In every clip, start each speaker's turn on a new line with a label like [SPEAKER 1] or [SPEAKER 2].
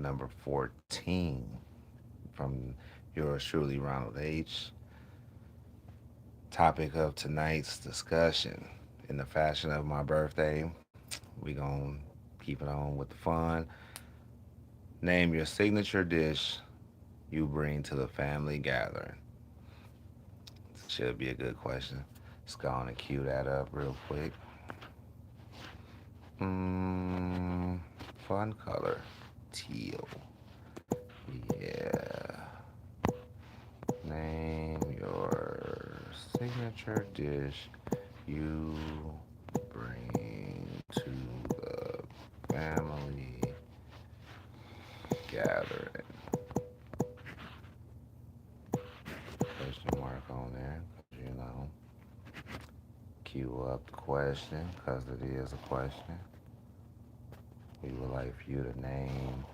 [SPEAKER 1] number 14 from yours truly, Ronald H. Topic of tonight's discussion. In the fashion of my birthday, we going to keep it on with the fun. Name your signature dish you bring to the family gathering. Should be a good question. Let's go on and cue that up real quick. Mm, fun color. Teal. Yeah. Name your signature dish you bring to the family gathering. Question mark on there, because cue up the question, because it is a question. We would like for you to name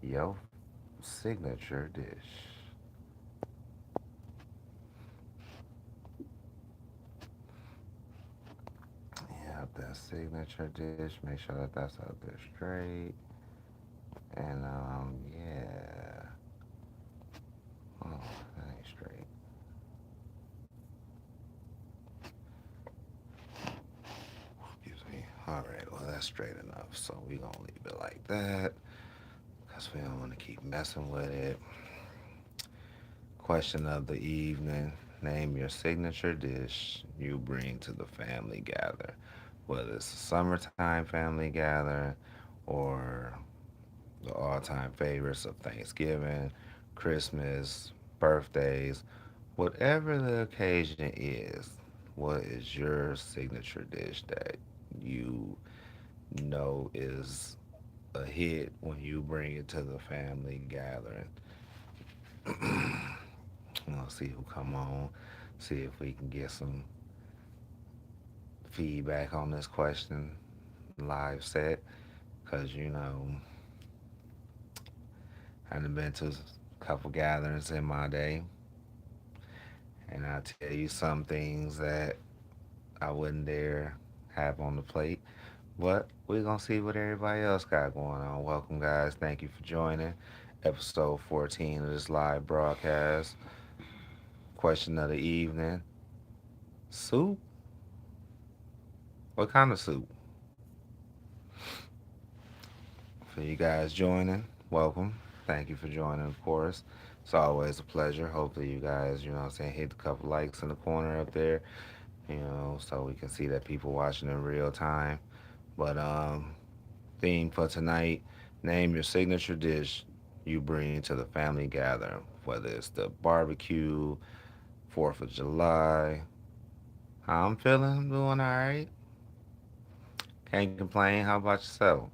[SPEAKER 1] your signature dish. Yeah, that signature dish. Make sure that that's out there straight. And yeah. Oh, that ain't straight. Excuse me. All right. Well, that's straight enough. So we gonna leave it like that, because we don't want to keep messing with it. Question of the evening. Name your signature dish you bring to the family gather, whether it's a summertime family gather or the all-time favorites of Thanksgiving, Christmas, birthdays, whatever the occasion is. What is your signature dish that you know is a hit when you bring it to the family gathering? We'll see who come on, see if we can get some feedback on this question live set, because I've been to a couple gatherings in my day, and I tell you some things that I wouldn't dare have on the plate. But we're gonna see what everybody else got going on. Welcome, guys. Thank you for joining episode 14 of this live broadcast. Question of the evening: soup? What kind of soup? For you guys joining, welcome. Thank you for joining, of course. It's always a pleasure. Hopefully, you guys, what I'm saying, hit a couple likes in the corner up there, so we can see that people watching in real time. But theme for tonight: name your signature dish you bring to the family gathering, whether it's the barbecue, 4th of July. How I'm feeling? I'm doing all right. Can't complain. How about yourself?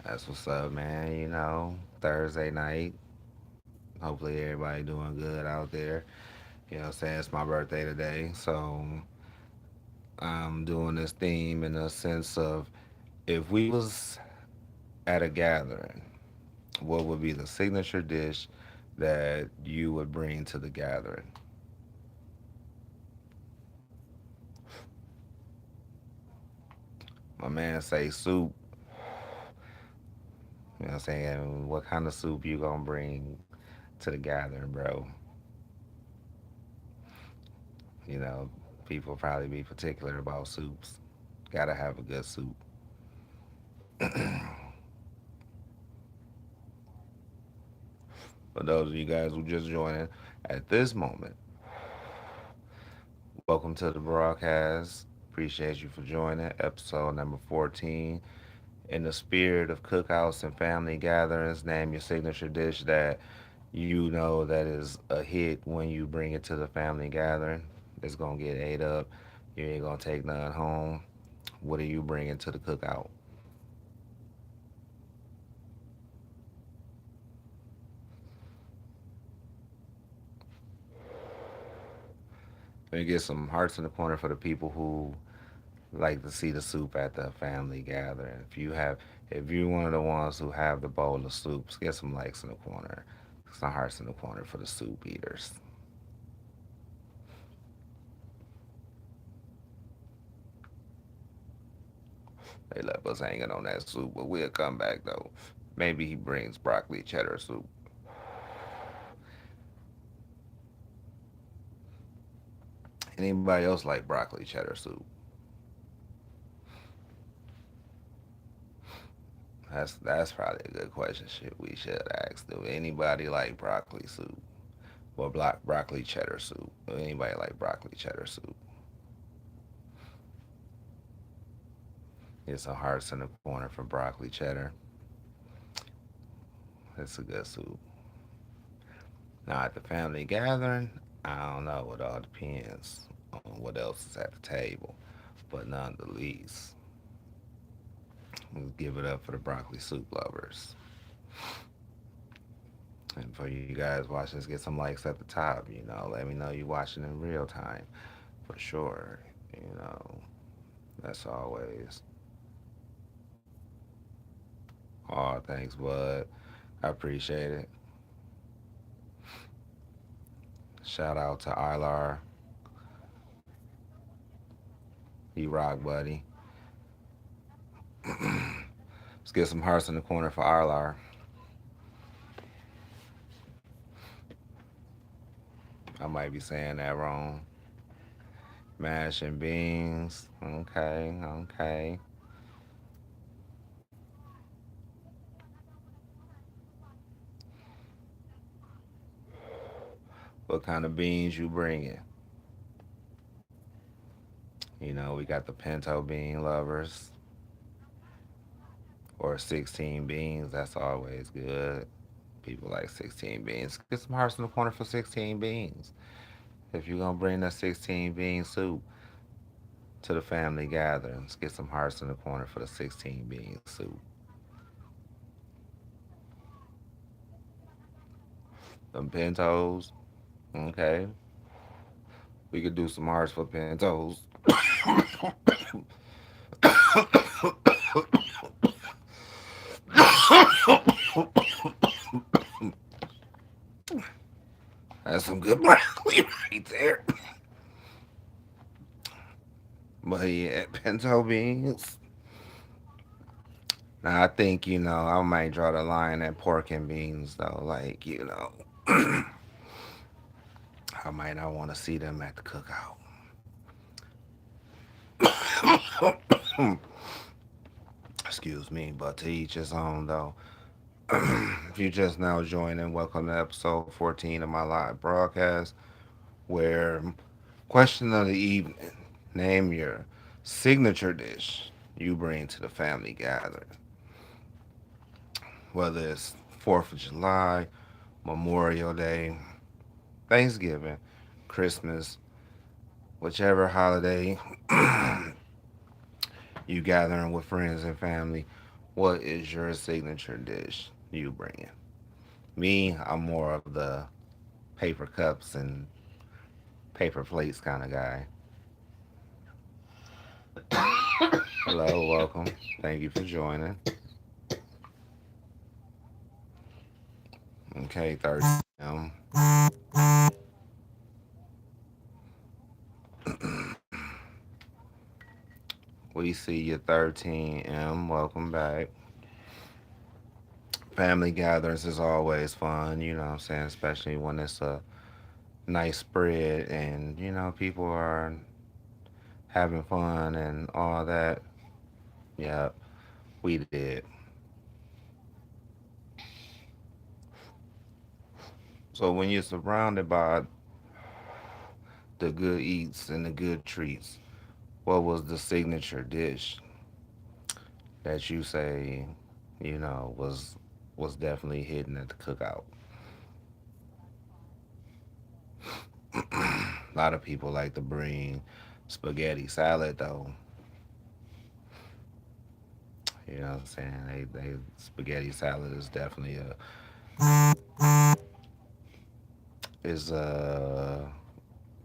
[SPEAKER 1] That's what's up, man. Thursday night. Hopefully everybody doing good out there. What I'm saying? It's my birthday today. So I'm doing this theme in a sense of, if we was at a gathering, what would be the signature dish that you would bring to the gathering? My man say soup. What I'm saying? What kind of soup you gonna bring to the gathering, bro? You know, People probably be particular about soups. Gotta have a good soup. For those of you guys who just joining at this moment, welcome to the broadcast. Appreciate you for joining episode number 14. In the spirit of cookouts and family gatherings, name your signature dish that you know that is a hit when you bring it to the family gathering. It's gonna get ate up. You ain't gonna take none home. What are you bringing to the cookout? Let me get some hearts in the corner for the people who like to see the soup at the family gathering. If you're one of the ones who have the bowl of soups, get some likes in the corner, some hearts in the corner for the soup eaters. They left us hanging on that soup, but we'll come back though. Maybe he brings broccoli cheddar soup. Anybody else like broccoli cheddar soup? That's probably a good question. Shit, we should ask. Do anybody like broccoli soup or broccoli cheddar soup? Do anybody like broccoli cheddar soup? Get some hearts in the corner for broccoli cheddar. It's a good soup. Now at the family gathering, I don't know. It all depends on what else is at the table. But none the least, let's give it up for the broccoli soup lovers. And for you guys watching, let's get some likes at the top. Let me know you watching in real time for sure. You know, that's always. Oh, thanks, bud. I appreciate it. Shout out to Ilar. He rock, buddy. Let's get some hearts in the corner for Ilar. I might be saying that wrong. Mash and beans. Okay, okay. What kind of beans you bringing? We got the pinto bean lovers or 16 beans. That's always good. People like 16 beans. Get some hearts in the corner for 16 beans. If you're going to bring that 16 bean soup to the family gatherings, get some hearts in the corner for the 16 bean soup. Them pintos. Okay. We could do some hearts for pintos. That's some good broccoli right there. But yeah, pinto beans. Now I think I might draw the line at pork and beans though. Like I might not want to see them at the cookout. Excuse me, but to each his own though. If you just now joining, welcome to episode 14 of my live broadcast, where question of the evening: name your signature dish you bring to the family gathering, whether it's 4th of July, Memorial Day, Thanksgiving, Christmas, whichever holiday you gathering with friends and family. What is your signature dish you bringing? Me, I'm more of the paper cups and paper plates kind of guy. Hello, welcome. Thank you for joining. Okay, 30M. We see you, 13M. Welcome back. Family gatherings is always fun, you know what I'm saying? Especially when it's a nice spread and, people are having fun and all that. Yeah, we did. So when you're surrounded by the good eats and the good treats, what was the signature dish that you say, was definitely hidden at the cookout? A lot of people like to bring spaghetti salad though. You know what I'm saying? They spaghetti salad is definitely a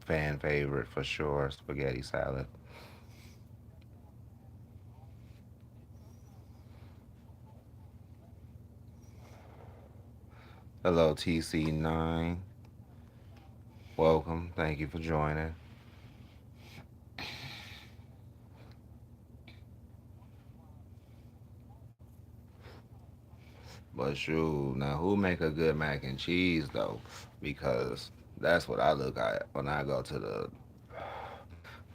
[SPEAKER 1] fan favorite for sure. Spaghetti salad. Hello, TC9. Welcome. Thank you for joining. But shoot, now who make a good mac and cheese though? Because that's what I look at when I go to the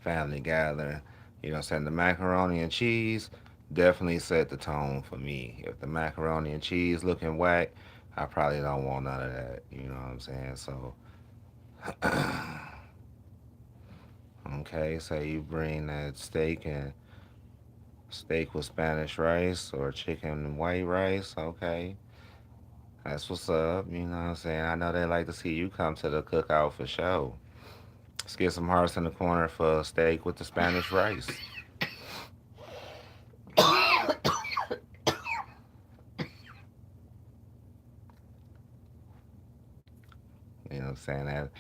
[SPEAKER 1] family gathering. You know what I'm saying? The macaroni and cheese definitely set the tone for me. If the macaroni and cheese looking whack, I probably don't want none of that. You know what I'm saying? So, okay, so you bring that steak with Spanish rice or chicken and white rice. Okay, that's what's up. You know what I'm saying? I know they like to see you come to the cookout for sure. Let's get some hearts in the corner for steak with the Spanish rice. You know what I'm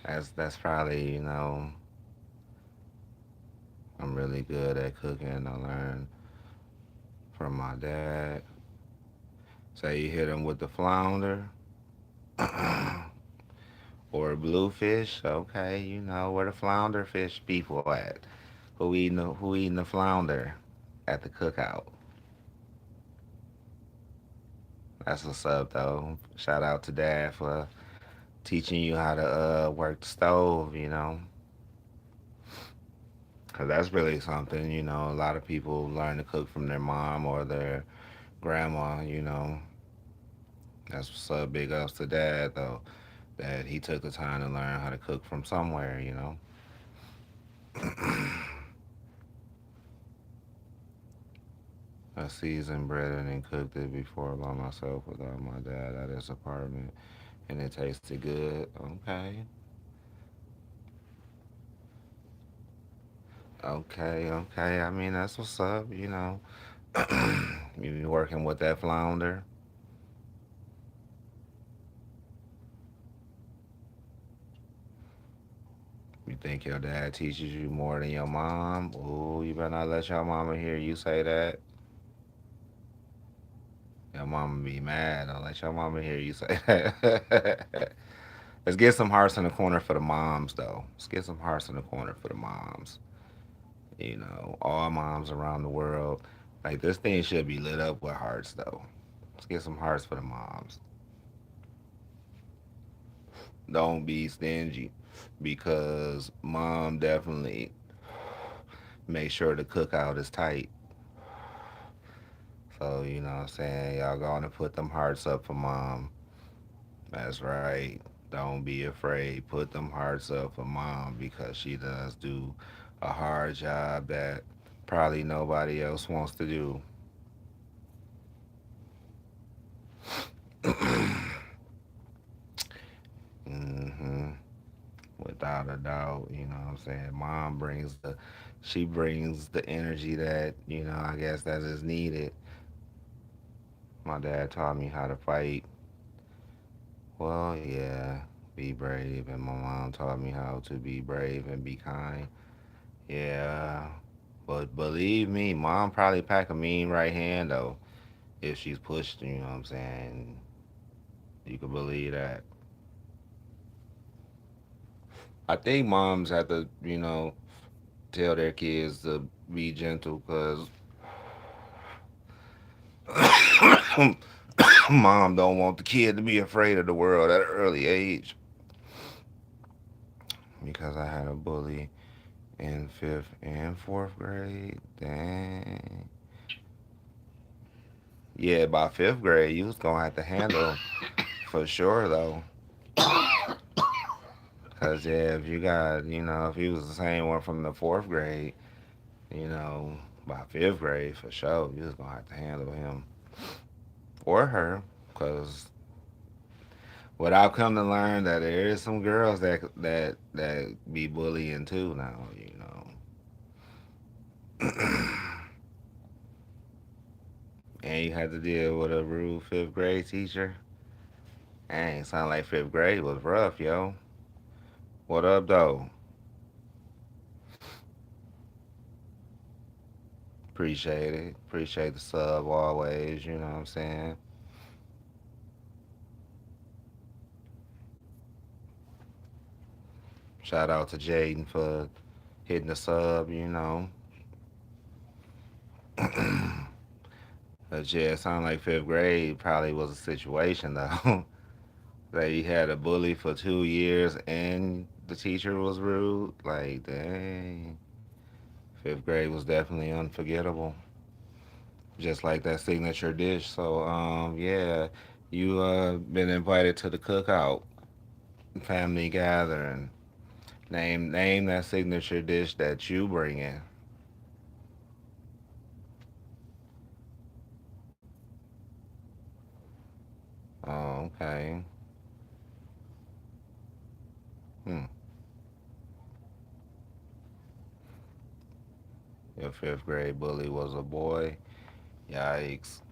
[SPEAKER 1] saying? That's probably, I'm really good at cooking. I learned from my dad. Say you hit him with the flounder or bluefish. Okay, you know where the flounder fish people at. Who eating the flounder at the cookout? That's what's up though. Shout out to dad for teaching you how to work the stove. Cause that's really something. A lot of people learn to cook from their mom or their grandma. That's what's up. Big ups to dad though, that he took the time to learn how to cook from somewhere. I seasoned bread and cooked it before by myself without my dad at his apartment, and it tasted good. Okay, okay. I mean, that's what's up. You be working with that flounder. You think your dad teaches you more than your mom? Oh, you better not let your mama hear you say that. Your mama be mad. Don't let your mama hear you say that. Let's get some hearts in the corner for the moms, though. Let's get some hearts in the corner for the moms. All moms around the world. Like, this thing should be lit up with hearts, though. Let's get some hearts for the moms. Don't be stingy because mom definitely make sure the cookout is tight. So, you know what I'm saying? Y'all going to put them hearts up for mom. That's right. Don't be afraid. Put them hearts up for mom because she does do a hard job that probably nobody else wants to do. hmm Without a doubt, you know what I'm saying? She brings the energy that, I guess that is needed. My dad taught me how to fight. Well, yeah, be brave. And my mom taught me how to be brave and be kind. Yeah. But believe me, mom probably pack a mean right hand though if she's pushed, you know what I'm saying? You can believe that. I think moms have to, tell their kids to be gentle because mom don't want the kid to be afraid of the world at an early age. Because I had a bully in fifth and fourth grade. Dang. Yeah, by fifth grade, you was gonna have to handle for sure though. Cause yeah, if you got, if he was the same one from the fourth grade, by fifth grade for sure, you was gonna have to handle him or her. Cause what I've come to learn that there is some girls that be bullying too now. And you had to deal with a rude fifth grade teacher. Dang, sound like fifth grade was rough, yo. What up, though? Appreciate it. Appreciate the sub always, you know what I'm saying? Shout out to Jaden for hitting the sub, you know. But yeah, it sounded like fifth grade probably was a situation though. That he had a bully for 2 years and the teacher was rude. Like, dang. Fifth grade was definitely unforgettable. Just like that signature dish. So, yeah, you been invited to the cookout, family gathering. Name that signature dish that you bring in. Oh, okay. Hmm. Your fifth grade bully was a boy. Yikes.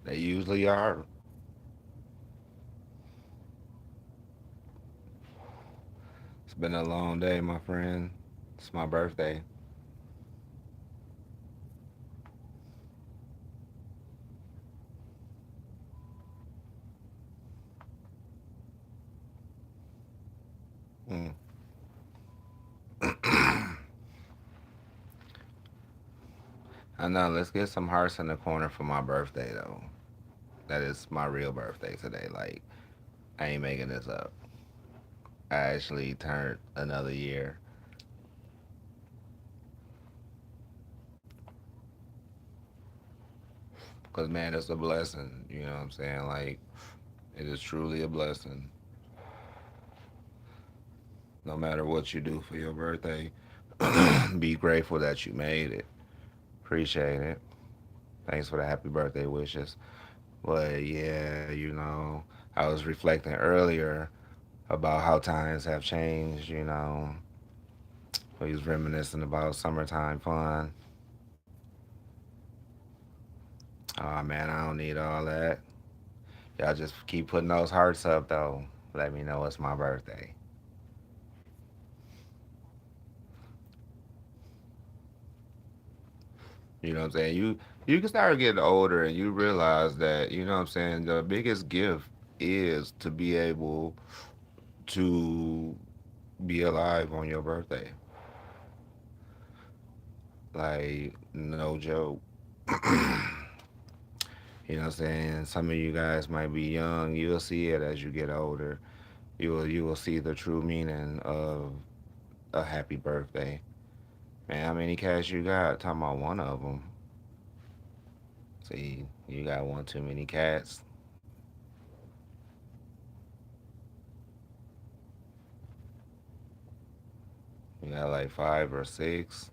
[SPEAKER 1] They usually are. It's been a long day, my friend. It's my birthday. Hmm. I know. Let's get some hearts in the corner for my birthday, though. That is my real birthday today. Like, I ain't making this up. I actually turned another year. Because, man, it's a blessing. You know what I'm saying? Like, it is truly a blessing. No matter what you do for your birthday, be grateful that you made it. Appreciate it. Thanks for the happy birthday wishes. But, yeah, I was reflecting earlier about how times have changed, We was reminiscing about summertime fun. Oh man, I don't need all that. Y'all just keep putting those hearts up though. Let me know it's my birthday. You know what I'm saying? You can start getting older and you realize that, you know what I'm saying, the biggest gift is to be able to be alive on your birthday. Like, no joke. You know what I'm saying? Some of you guys might be young. You'll see it as you get older. You will see the true meaning of a happy birthday. Man, how many cats you got? Talking about one of them. See, you got one too many cats. You got like five or six.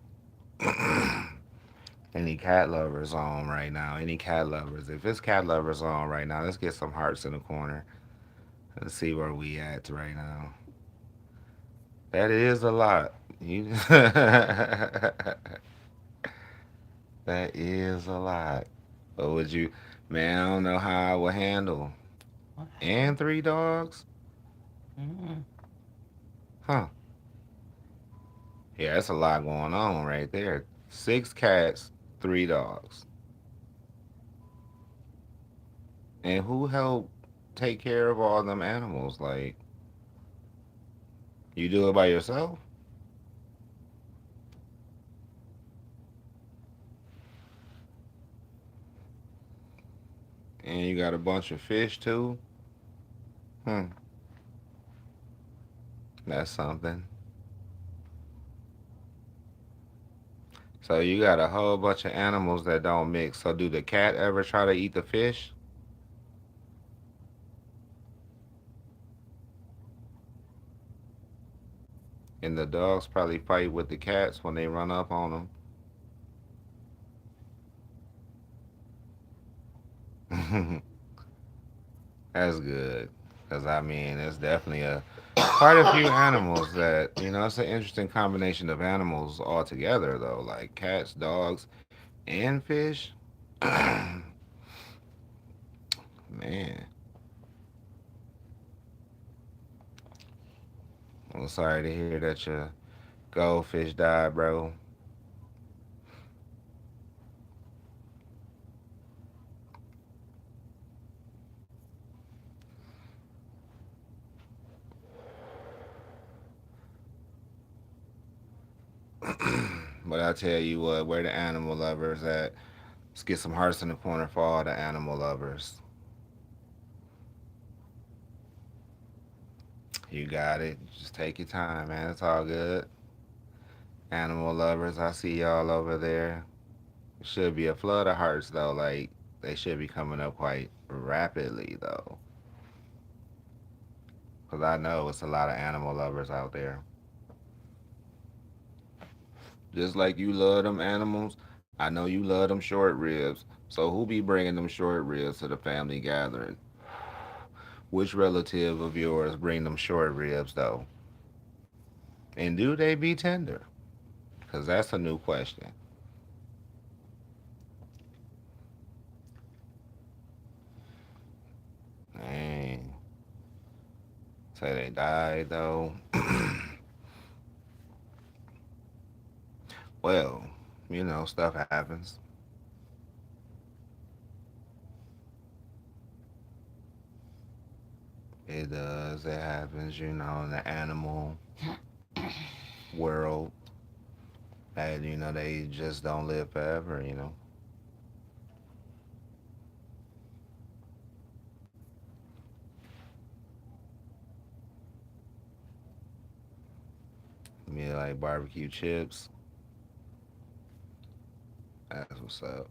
[SPEAKER 1] Any cat lovers on right now? Any cat lovers? If it's cat lovers on right now, let's get some hearts in the corner. Let's see where we at right now. That is a lot. You that is a lot. What would you, man? I don't know how I would handle.
[SPEAKER 2] What
[SPEAKER 1] And
[SPEAKER 2] happened?
[SPEAKER 1] three dogs?
[SPEAKER 2] Mm-hmm.
[SPEAKER 1] Huh. Yeah, that's a lot going on right there. Six cats, three dogs. And who helped take care of all them animals? Like, you do it by yourself? And you got a bunch of fish too? Hmm, that's something. So you got a whole bunch of animals that don't mix. So do the cat ever try to eat the fish? And the dogs probably fight with the cats when they run up on them. That's good. Because, I mean, it's definitely quite a few animals that, it's an interesting combination of animals altogether, though. Like cats, dogs, and fish. Man, I'm sorry to hear that your goldfish died, bro. But I tell you what, where the animal lovers at? Let's get some hearts in the corner for all the animal lovers. You got it. Just take your time, man. It's all good. Animal lovers, I see y'all over there. It should be a flood of hearts though. Like they should be coming up quite rapidly though, because I know it's a lot of animal lovers out there. Just like you love them animals, I know you love them short ribs. So who be bringing them short ribs to the family gathering? Which relative of yours bring them short ribs though? And do they be tender? Because that's a new question. Dang. Say they died though. Well, stuff happens. It does. It happens, in the animal world. And, they just don't live forever. Me like barbecue chips. That's what's up.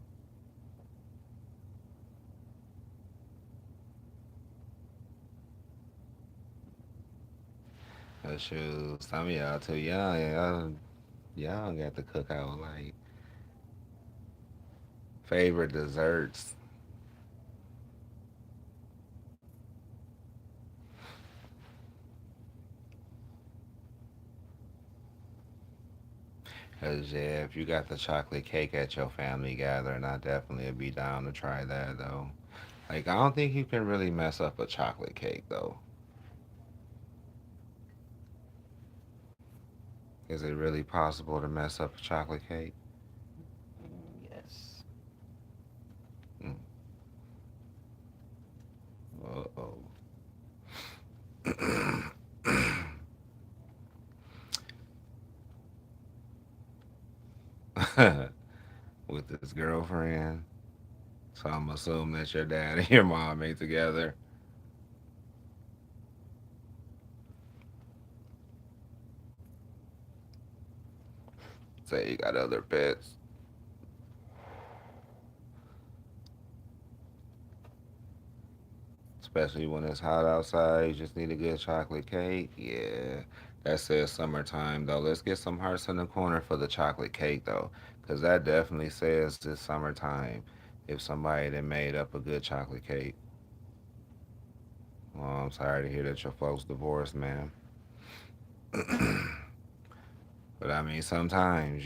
[SPEAKER 1] That's true. Some of y'all too young. Y'all got the cookout like favorite desserts. Cause yeah, if you got the chocolate cake at your family gathering, I definitely would be down to try that though. Like I don't think you can really mess up a chocolate cake though. Is it really possible to mess up a chocolate cake?
[SPEAKER 2] Yes.
[SPEAKER 1] Mm. Uh oh. With this girlfriend. So I'm assuming that your dad and your mom ain't together. Say you got other pets. Especially when it's hot outside, you just need a good chocolate cake. Yeah, that says summertime though. Let's get some hearts in the corner for the chocolate cake though, because that definitely says it's summertime. If somebody that made up a good chocolate cake. Well, I'm sorry to hear that your folks divorced, man. But I mean, sometimes,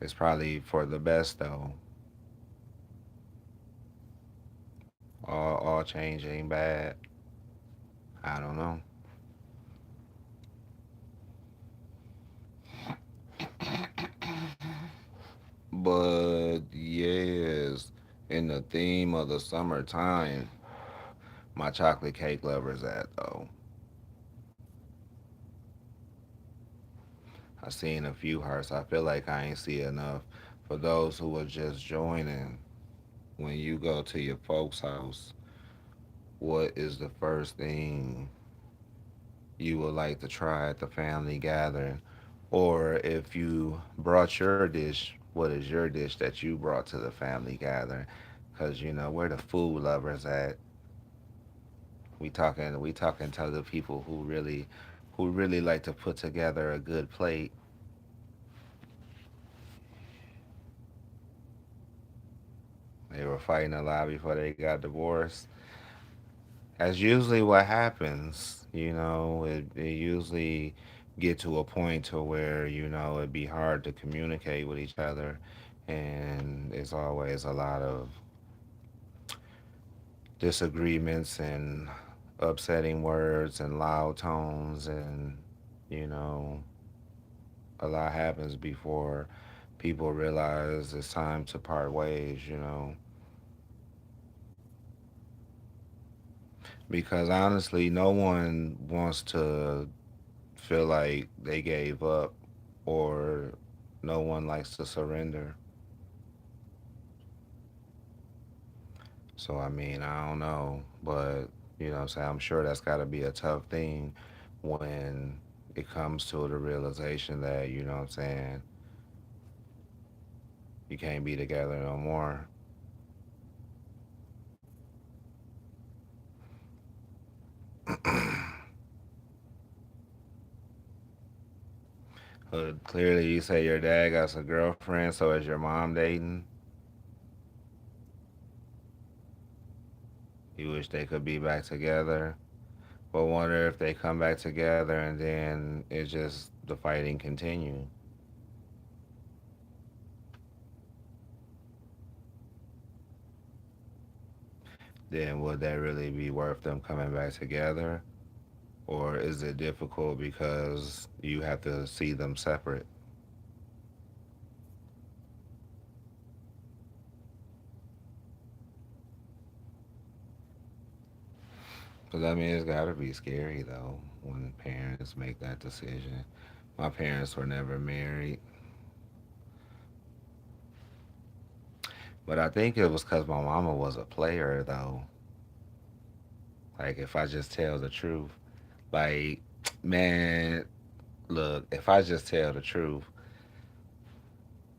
[SPEAKER 1] it's probably for the best though. All change ain't bad. I don't know. But yes, in the theme of the summertime, my chocolate cake lovers at though. I seen a few hearts. I feel like I ain't see enough. For those who are just joining, when you go to your folks' house, what is the first thing you would like to try at the family gathering? Or if you brought your dish, what is your dish that you brought to the family gathering? Because we're the food lovers at. We talking to the people who really like to put together a good plate. They were fighting a lot before they got divorced. That's usually what happens. It usually get to a point to where it'd be hard to communicate with each other, and it's always a lot of disagreements and upsetting words and loud tones, and you know a lot happens before people realize it's time to part ways. Because honestly, no one wants to feel like they gave up or no one likes to surrender. So I mean, I don't know, but you know what I'm saying, I'm sure that's got to be a tough thing when it comes to the realization that, you know what I'm saying, you can't be together no more. Clearly, you say your dad got a girlfriend, so is your mom dating? You wish they could be back together, but wonder if they come back together and then it just the fighting continue. Then would that really be worth them coming back together? Or is it difficult because you have to see them separate? Because I mean, it's got to be scary though when parents make that decision. My parents were never married, but I think it was because my mama was a player though. Like, if I just tell the truth, like, man, look, if I just tell the truth,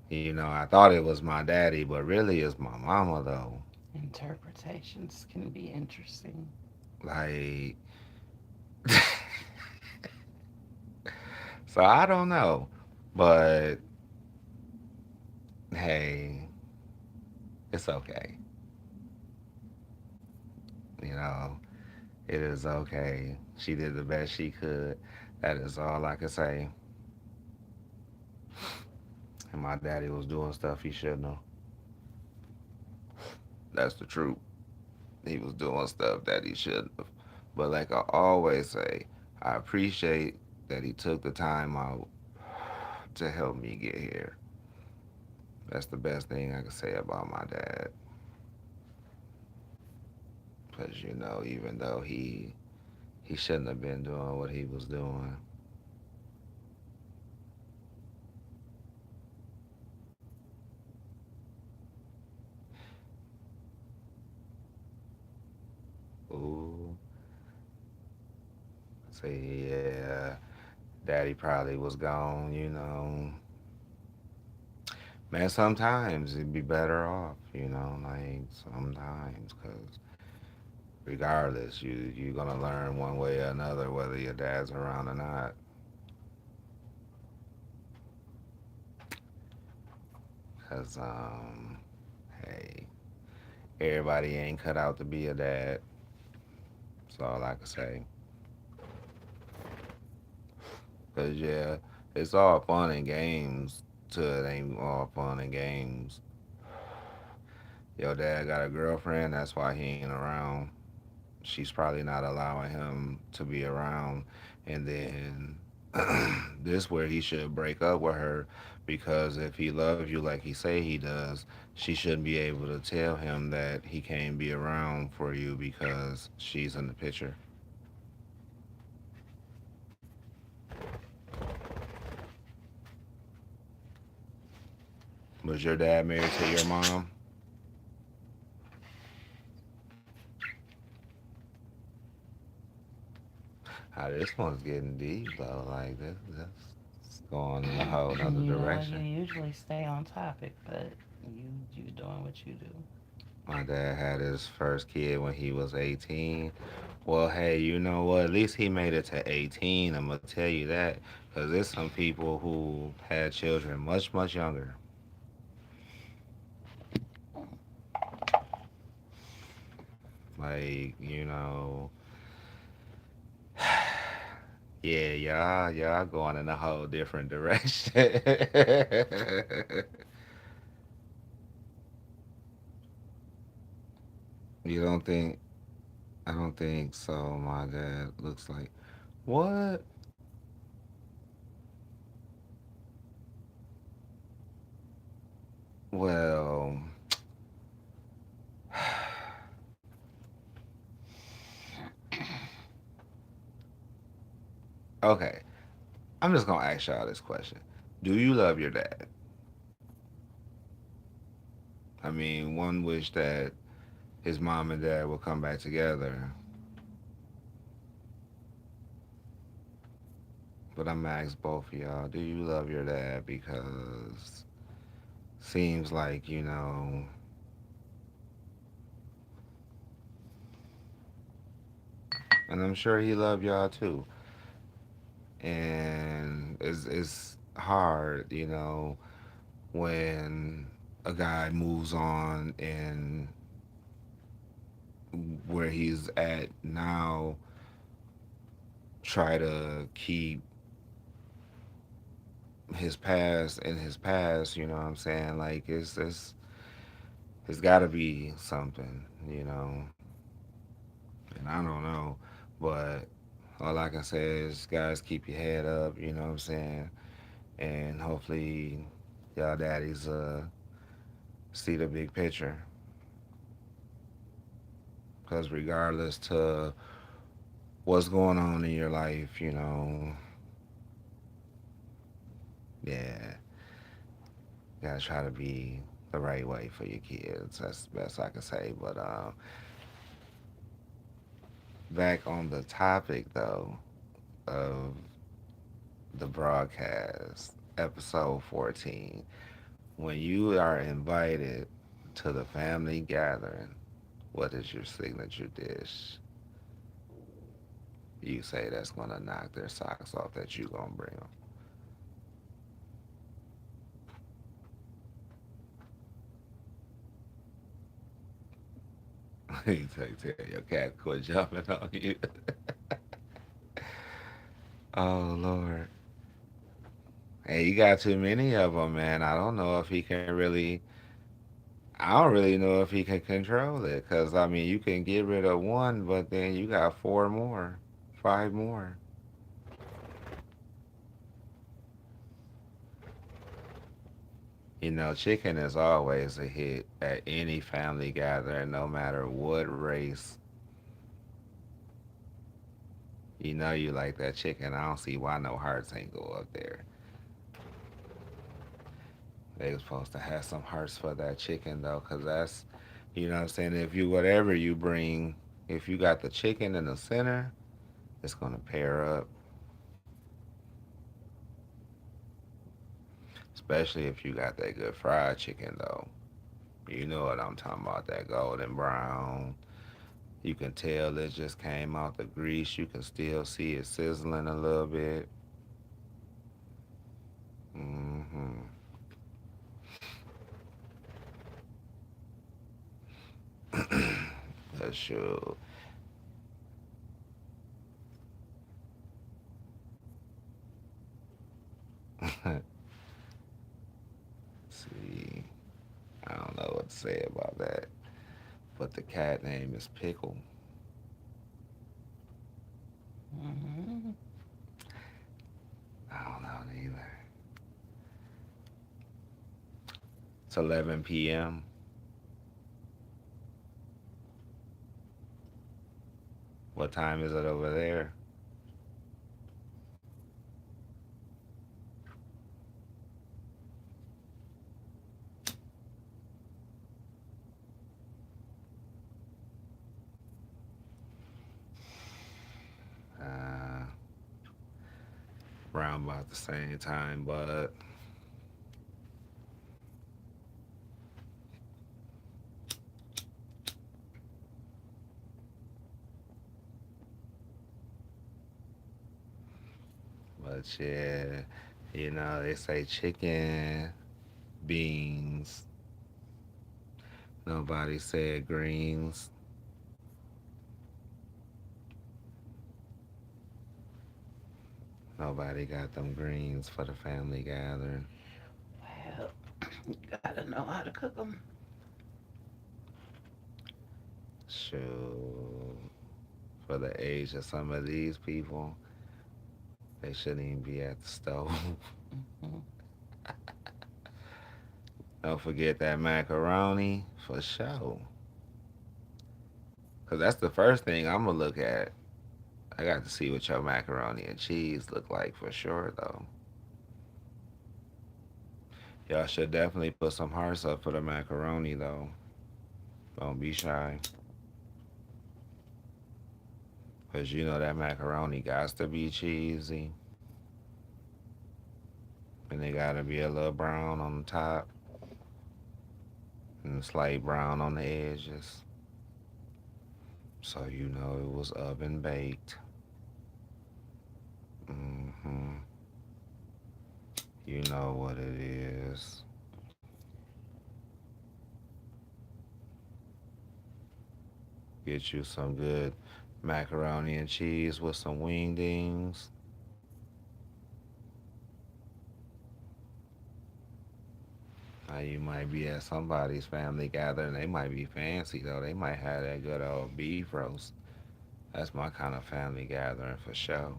[SPEAKER 1] you know, I thought it was my daddy, but really it's my mama though.
[SPEAKER 2] Interpretations can be interesting.
[SPEAKER 1] Like, so I don't know, but hey, it's okay. You know, it is okay. She did the best she could. That is all I can say. And my daddy was doing stuff he shouldn't have. That's the truth. He was doing stuff that he shouldn't have. But like I always say, I appreciate that he took the time out to help me get here. That's the best thing I can say about my dad. Because, you know, even though he shouldn't have been doing what he was doing. Ooh, say yeah, daddy probably was gone. You know, man. Sometimes it'd be better off. You know, like sometimes, cause regardless, you're gonna learn one way or another whether your dad's around or not. Cause hey, everybody ain't cut out to be a dad. That's all I can say. Cause yeah, it's all fun and games till it ain't all fun and games. Your dad got a girlfriend, that's why he ain't around. She's probably not allowing him to be around. And then this where he should break up with her because if he loves you like he say he does, she shouldn't be able to tell him that he can't be around for you because she's in the picture. Was your dad married to your mom? This one's getting deep though. Like this going in a whole nother
[SPEAKER 2] You know, you
[SPEAKER 1] direction.
[SPEAKER 2] usually stay on topic, but you doing what you do.
[SPEAKER 1] My dad had his first kid when he was 18. Well, hey, you know what? At least he made it to 18. I'm gonna tell you that because there's some people who had children much much younger. Like, you know, yeah, y'all going in a whole different direction. You don't think? I don't think so. My dad looks like what? Well, okay. I'm just gonna ask y'all this question: do you love your dad? I mean, one wish that his mom and dad will come back together, but I'm gonna ask both of y'all: do you love your dad? Because seems like and I'm sure he loved y'all too. And it's hard, when a guy moves on and where he's at now, try to keep his past in his past. You know what I'm saying? Like it's got to be something. And I don't know, but all I can say is, guys, keep your head up. You know what I'm saying? And hopefully, y'all daddies see the big picture. Because regardless to what's going on in your life, yeah, you gotta try to be the right way for your kids. That's the best I can say. But back on the topic though of the broadcast, episode 14, when you are invited to the family gathering, what is your signature dish? You say that's gonna knock their socks off that you gonna bring them. You tell your cat quit jumping on you. Oh Lord. Hey, you got too many of them, man. I don't know if he can really. I don't really know if he can control it, cause I mean, you can get rid of one, but then you got four more, five more. Chicken is always a hit at any family gathering, no matter what race. You like that chicken. I don't see why no hearts ain't go up there. They was supposed to have some hearts for that chicken though, cause what I'm saying. If you whatever you bring, if you got the chicken in the center, it's gonna pair up. Especially if you got that good fried chicken though. You know what I'm talking about? That golden brown. You can tell it just came out the grease. You can still see it sizzling a little bit. Hmm. That's sure. See, I don't know what to say about that. But the cat name is Pickle.
[SPEAKER 2] Mm-hmm.
[SPEAKER 1] I don't know neither. It's 11 p.m. What time is it over there? Uh, Around about the same time, yeah, they say chicken, beans. Nobody said greens. Nobody got them greens for the family gathering.
[SPEAKER 2] Well, you gotta know how to cook them.
[SPEAKER 1] Shoot. For the age of some of these people, they shouldn't even be at the stove.
[SPEAKER 2] Mm-hmm.
[SPEAKER 1] Don't forget that macaroni for sure. Cause that's the first thing I'm gonna look at. I got to see what your macaroni and cheese look like for sure, though. Y'all should definitely put some hearts up for the macaroni, though. Don't be shy. Because you know that macaroni got to be cheesy. And they got to be a little brown on the top and slight brown on the edges. So you know it was oven baked. Hmm. You know what it is. Get you some good macaroni and cheese with some wingdings. Now you might be at somebody's family gathering. They might be fancy though. They might have that good old beef roast. That's my kind of family gathering for sure.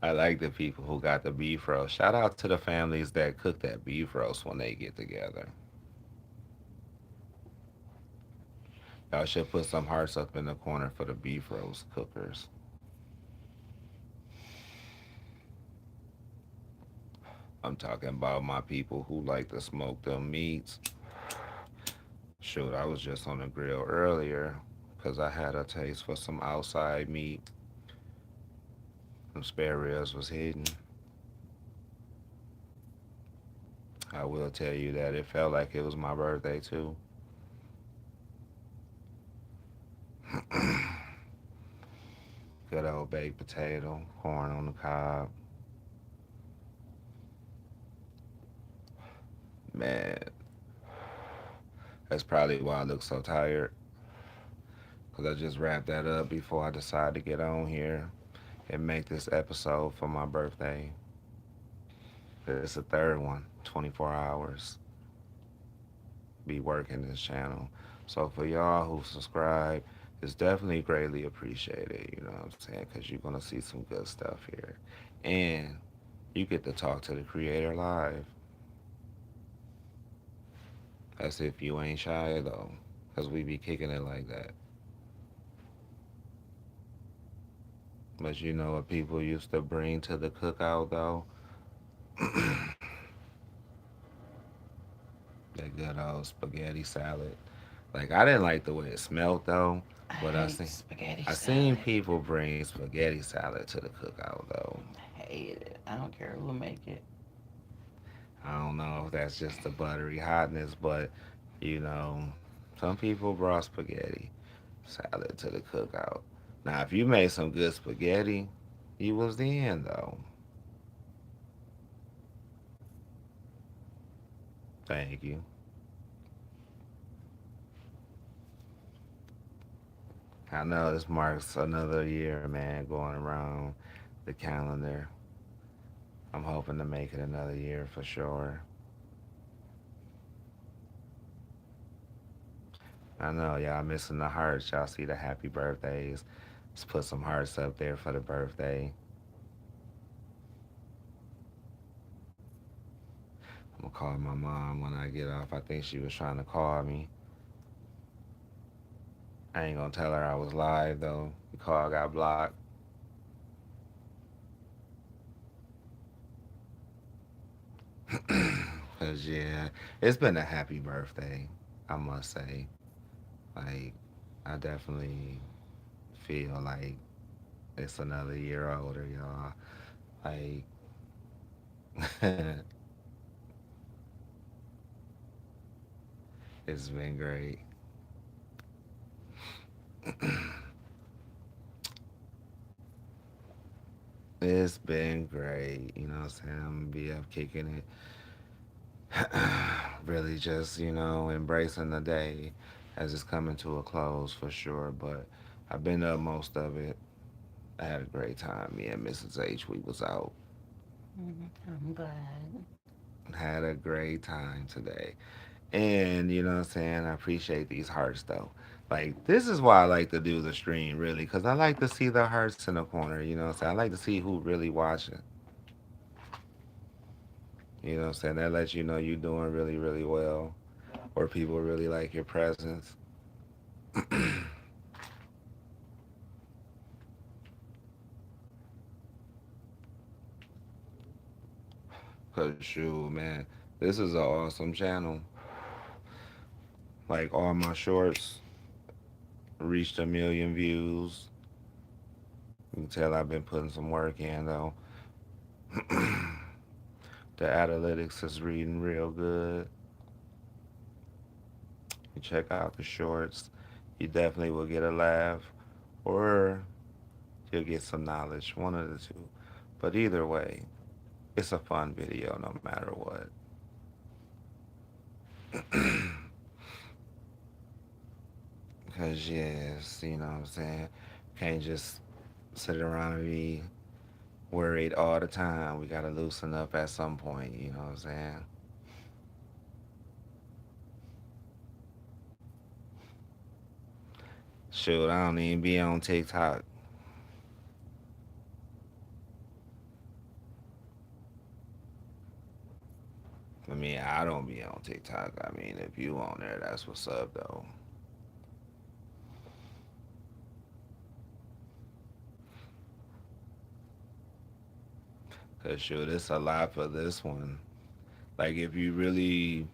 [SPEAKER 1] I like the people who got the beef roast. Shout out to the families that cook that beef roast when they get together. Y'all should put some hearts up in the corner for the beef roast cookers. I'm talking about my people who like to smoke them meats. Shoot, I was just on the grill earlier because I had a taste for some outside meat. Some spare ribs was hidden. I will tell you that it felt like it was my birthday too. Good old baked potato, corn on the cob. Man, that's probably why I look so tired. Because I just wrapped that up before I decided to get on here and make this episode for my birthday. It's the third one, 24 hours. Be working this channel. So for y'all who subscribe, it's definitely greatly appreciated. You know what I'm saying? Because you're gonna see some good stuff here, and you get to talk to the creator live, as if you ain't shy though, because we be kicking it like that. But you know what people used to bring to the cookout though? That good old spaghetti salad. Like I didn't like the way it smelled though,
[SPEAKER 2] I
[SPEAKER 1] but
[SPEAKER 2] hate spaghetti
[SPEAKER 1] I seen
[SPEAKER 2] salad.
[SPEAKER 1] people bring spaghetti salad to the cookout though.
[SPEAKER 2] Hate it. I don't care who make it.
[SPEAKER 1] I don't know if that's just the buttery hotness, but you know, some people brought spaghetti salad to the cookout. Now, if you made some good spaghetti, you was the end though. Thank you. I know this marks another year, man, going around the calendar. I'm hoping to make it another year for sure. I know y'all missing the hearts. Y'all see the happy birthdays. Let's put some hearts up there for the birthday. I'm gonna call my mom when I get off. I think she was trying to call me. I ain't gonna tell her I was live though. The call got blocked. Cause yeah, it's been a happy birthday, I must say. Like, I definitely feel like it's another year older, y'all. Like, it's been great. It's been great. You know what I'm saying? I'm gonna be up kicking it. Really just, embracing the day as it's coming to a close for sure. But I've been up most of it. I had a great time. Me and Mrs. H, we was out.
[SPEAKER 2] I'm glad.
[SPEAKER 1] Had a great time today. And you know what I'm saying? I appreciate these hearts though. Like this is why I like to do the stream really, because I like to see the hearts in the corner. You know what I'm saying? I like to see who really watching. You know what I'm saying? That lets you know you're doing really, really well, or people really like your presence. But shoot, man, this is an awesome channel. Like all my shorts reached 1 million views. You can tell I've been putting some work in though. The analytics is reading real good. You check out the shorts, you definitely will get a laugh, or you'll get some knowledge, one of the two. But either way, it's a fun video no matter what. Because, yes, you know what I'm saying? Can't just sit around and be worried all the time. We got to loosen up at some point, you know what I'm saying? Shoot, I don't even be on TikTok. I mean, I don't be on TikTok. I mean, if you on there, that's what's up, though. Because, shoot, it's a lot for this one. Like, if you really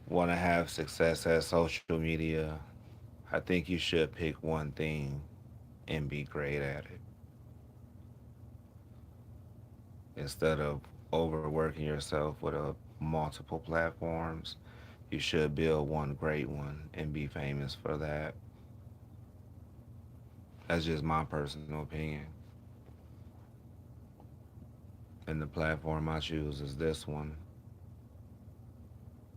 [SPEAKER 1] want to have success at social media, I think you should pick one thing and be great at it instead of overworking yourself with multiple platforms. You should build one great one and be famous for that. That's just my personal opinion. And the platform I choose is this one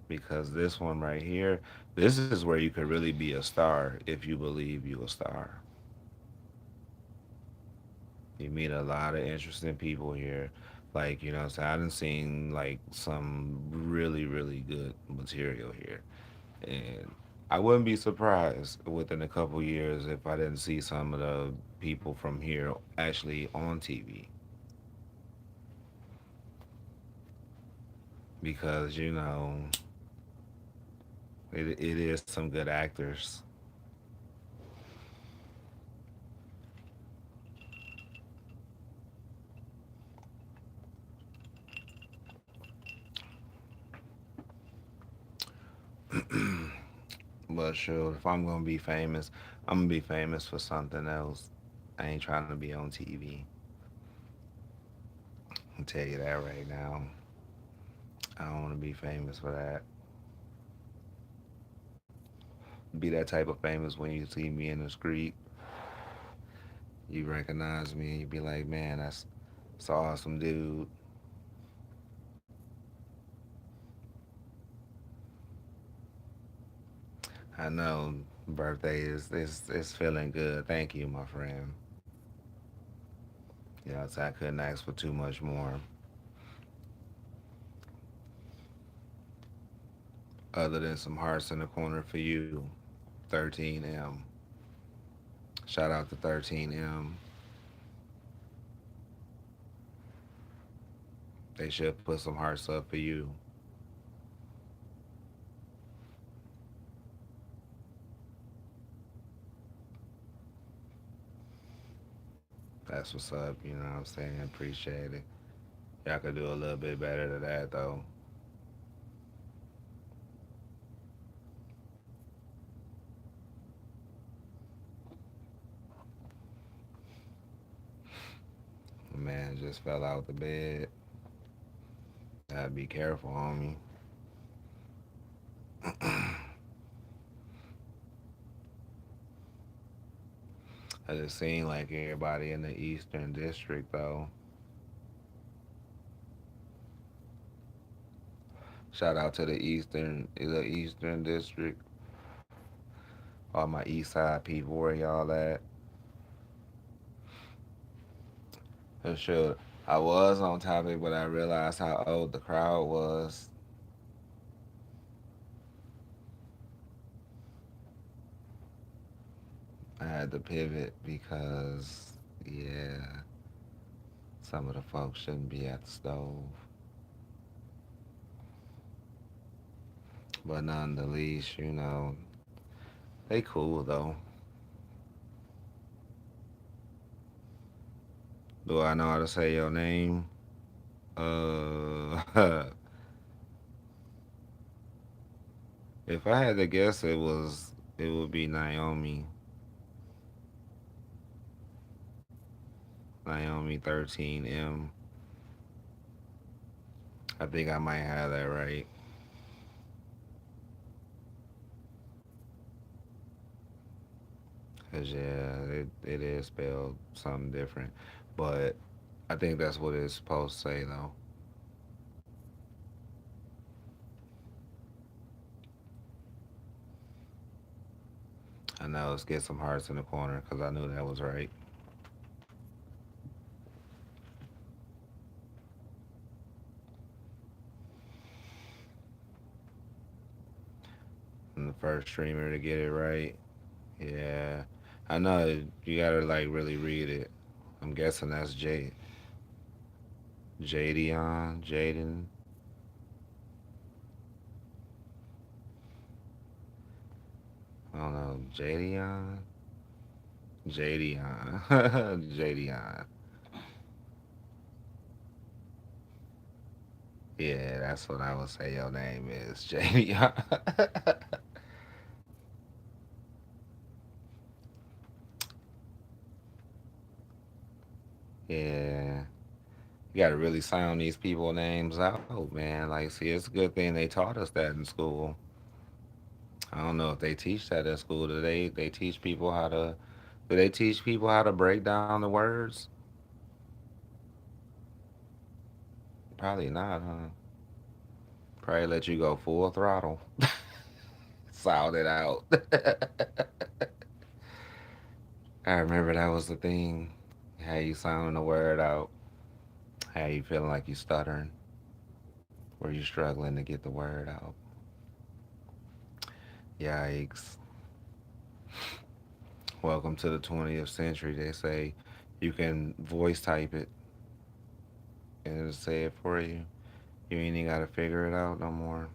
[SPEAKER 1] because this one right here, this is where you could really be a star if you believe you a star. You meet a lot of interesting people here. Like, you know what I'm saying? I done seen like some really, really good material here. And I wouldn't be surprised within a couple years if I didn't see some of the people from here actually on TV. Because, you know, it is some good actors. But sure, if I'm gonna be famous, I'm gonna be famous for something else. I ain't trying to be on TV. I'll tell you that right now. I don't want to be famous for that. Be that type of famous when you see me in the street, you recognize me and you be like, man, that's an awesome dude. I know birthday is feeling good. Thank you, my friend. Yeah, so I couldn't ask for too much more. Other than some hearts in the corner for you, 13M. Shout out to 13M. They should put some hearts up for you. That's what's up. You know what I'm saying? Appreciate it. Y'all could do a little bit better than that, though. Man just fell out the bed. Gotta be careful, homie. I just seen like everybody in the Eastern District, though. Shout out to the Eastern District. All my East Side people, where y'all at? Sure. I was on topic, but I realized how old the crowd was. I had to pivot because, yeah, some of the folks shouldn't be at the stove. But none the least, you know, they cool though. Do I know how to say your name? Uh, if I had to guess, it would be Naomi. Naomi 13M. I think I might have that right. Cause yeah, it is spelled something different, but I think that's what it's supposed to say though. I know. Let's get some hearts in the corner because I knew that was right. I'm the first streamer to get it right. Yeah, I know. You gotta like really read it. I'm guessing that's Jaden. I don't know, Jadion, Jadion. Yeah, that's what I would say. Your name is Jadion. Yeah, you got to really sound these people names out, man. Like, see, it's a good thing they taught us that in school. I don't know if they teach that in school. They teach people how to? Do they teach people how to break down the words? Probably not, huh? Probably let you go full throttle, sound it out. I remember that was the thing. How you sounding the word out? How you feeling like you stuttering? Were you struggling to get the word out? Yikes! Welcome to the 20th century. They say you can voice type it and it'll say it for you. You ain't even gotta figure it out no more.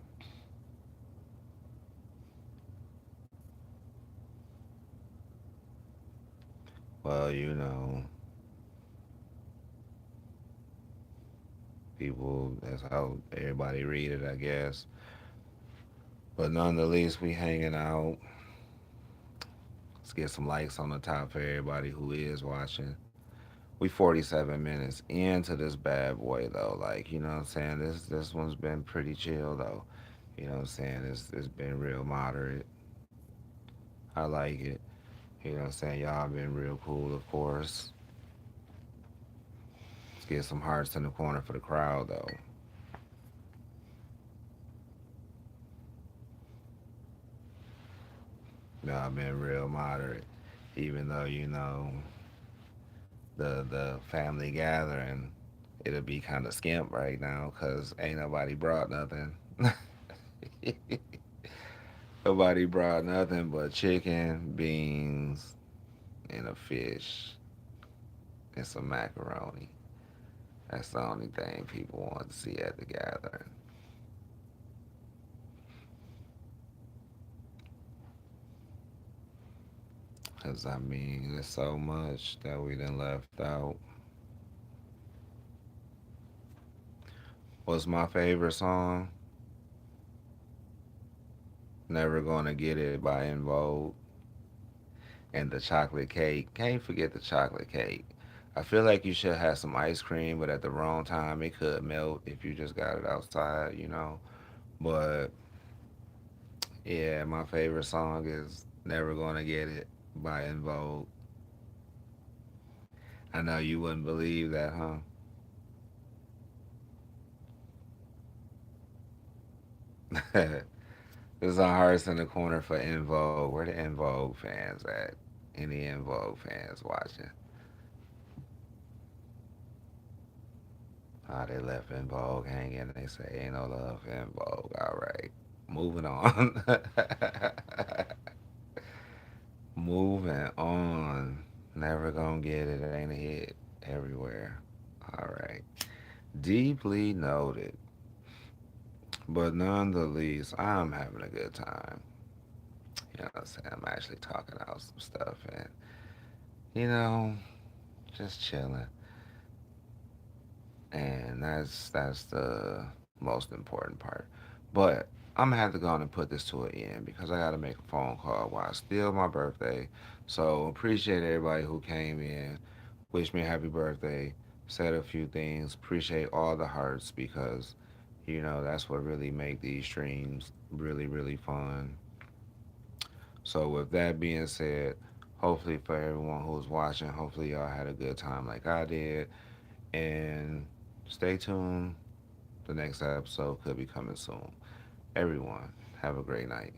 [SPEAKER 1] Well, people, that's how everybody read it, I guess. But nonetheless, we hanging out. Let's get some likes on the top for everybody who is watching. We 47 minutes into this bad boy though. Like, you know what I'm saying? This one's been pretty chill though. You know what I'm saying? It's been real moderate. I like it. You know what I'm saying? Y'all been real cool, of course. Let's get some hearts in the corner for the crowd though. Y'all been real moderate. Even though, the family gathering, it'll be kind of skimp right now because ain't nobody brought nothing. Nobody brought nothing but chicken, beans, and a fish and some macaroni. That's the only thing people want to see at the gathering. Cause I mean, there's so much that we done left out. What's my favorite song? Never Gonna Get It by In Vogue. And the chocolate cake. Can't forget the chocolate cake. I feel like you should have some ice cream, but at the wrong time it could melt if you just got it outside. But yeah, my favorite song is Never Gonna Get It by In Vogue. I know you wouldn't believe that, huh? There's a hearts in the corner for In Vogue. Where the In Vogue fans at? Any In Vogue fans watching? Oh, they left In Vogue hanging. They say ain't no love for In Vogue. All right. Moving on. Moving on. Never gonna get it. Ain't a hit everywhere. All right. Deeply noted. But nonetheless, I'm having a good time. You know what I'm saying? I'm actually talking out some stuff and, you know, just chilling. and that's the most important part. But I'm gonna have to go on and put this to an end because I gotta make a phone call while it's still my birthday. So appreciate everybody who came in, wish me a happy birthday, said a few things. Appreciate all the hearts because that's what really make these streams really fun. So with that being said, hopefully for everyone who's watching, hopefully y'all had a good time like I did, and stay tuned. The next episode could be coming soon. Everyone, have a great night.